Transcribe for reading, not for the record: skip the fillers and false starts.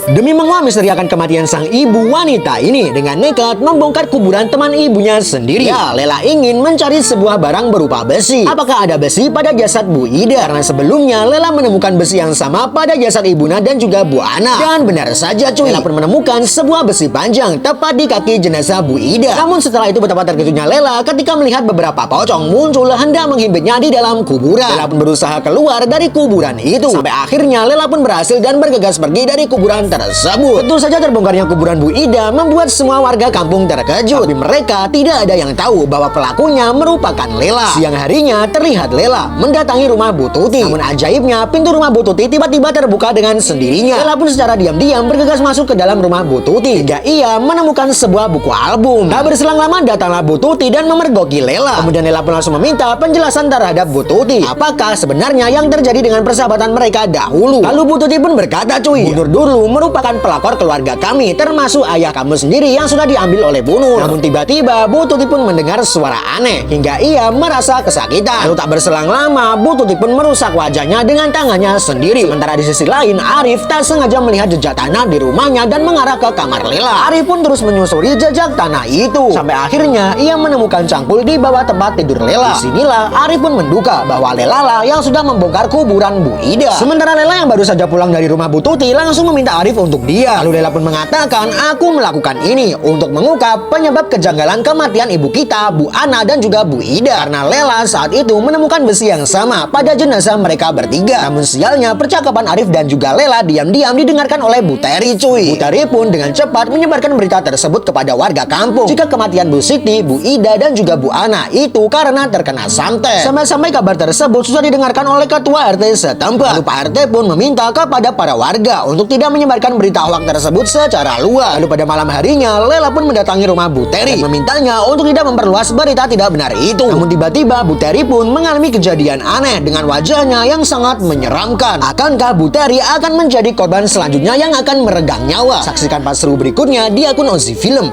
Demi menguak misteri akan kematian sang ibu, wanita ini dengan nekat membongkar kuburan teman ibunya sendiri. Ya, Lela ingin mencari sebuah barang berupa besi. Apakah ada besi pada jasad Bu Ida? Karena sebelumnya Lela menemukan besi yang sama pada jasad Ibuna dan juga Bu Ana. Dan benar saja cuy, Lela pun menemukan sebuah besi panjang tepat di kaki jenazah Bu Ida. Namun setelah itu betapa terkejutnya Lela ketika melihat beberapa pocong muncul hendak menghimpitnya di dalam kuburan. Lela pun berusaha keluar dari kuburan itu. Sampai akhirnya Lela pun berhasil dan bergegas pergi dari kuburan tersebut. Tentu saja terbongkarnya kuburan Bu Ida membuat semua warga kampung terkejut. Tapi mereka tidak ada yang tahu bahwa pelakunya merupakan Lela. Siang harinya terlihat Lela mendatangi rumah Bu Tuti. Namun ajaibnya pintu rumah Bu Tuti tiba-tiba terbuka dengan sendirinya. Lela pun secara diam-diam bergegas masuk ke dalam rumah Bu Tuti. Hingga ia menemukan sebuah buku album. Tak berselang lama datanglah Bu Tuti dan memergoki Lela. Kemudian Lela pun langsung meminta penjelasan terhadap Bu Tuti. Apakah sebenarnya yang terjadi dengan persahabatan mereka dahulu? Lalu Bu Tuti pun berkata, cuy, Bu Nur dulu merupakan pelakor keluarga kami, termasuk ayah kamu sendiri yang sudah diambil oleh Bu Nur. Namun tiba-tiba Bu Tuti pun mendengar suara aneh hingga ia merasa kesakitan. Lalu tak berselang lama Bu Tuti pun merusak wajahnya dengan tangannya sendiri. Sementara di sisi lain Arif tak sengaja melihat jejak tanah di rumahnya dan mengarah ke kamar Lela. Arif pun terus menyusuri jejak tanah itu sampai akhirnya ia menemukan cangkul di bawah tempat tidur Lela. Disinilah Arif pun menduga bahwa Lela lah yang sudah membongkar kuburan Bu Ida. Sementara Lela yang baru saja pulang dari rumah Bu Tuti langsung meminta Arif untuk diam. Lalu Lela pun mengatakan, aku melakukan ini untuk mengungkap penyebab kejanggalan kematian ibu kita, Bu Ana dan juga Bu Ida. Karena Lela saat itu menemukan besi yang sama pada jenazah mereka bertiga. Namun sialnya percakapan Arif dan juga Lela diam-diam didengarkan oleh Bu Teri cuy. Bu Teri pun dengan cepat menyebarkan berita tersebut kepada warga kampung. Jika kematian Bu Siti, Bu Ida dan juga Bu Ana itu karena terkena santet. Sampai-sampai kabar tersebut sudah didengarkan oleh ketua RT setempat. Lalu Pak RT pun meminta kepada para warga untuk tidak menyebarkan berita hoax tersebut secara luas. Lalu pada malam harinya Lela pun mendatangi rumah Bu Teri dan memintanya untuk tidak memperluas berita tidak benar itu. Namun tiba-tiba Bu Teri pun mengalami kejadian aneh dengan wajahnya yang sangat menyeramkan. Akankah Bu Teri akan menjadi korban selanjutnya yang akan meregang nyawa? Saksikan pas seru berikutnya di akun Ozi Film.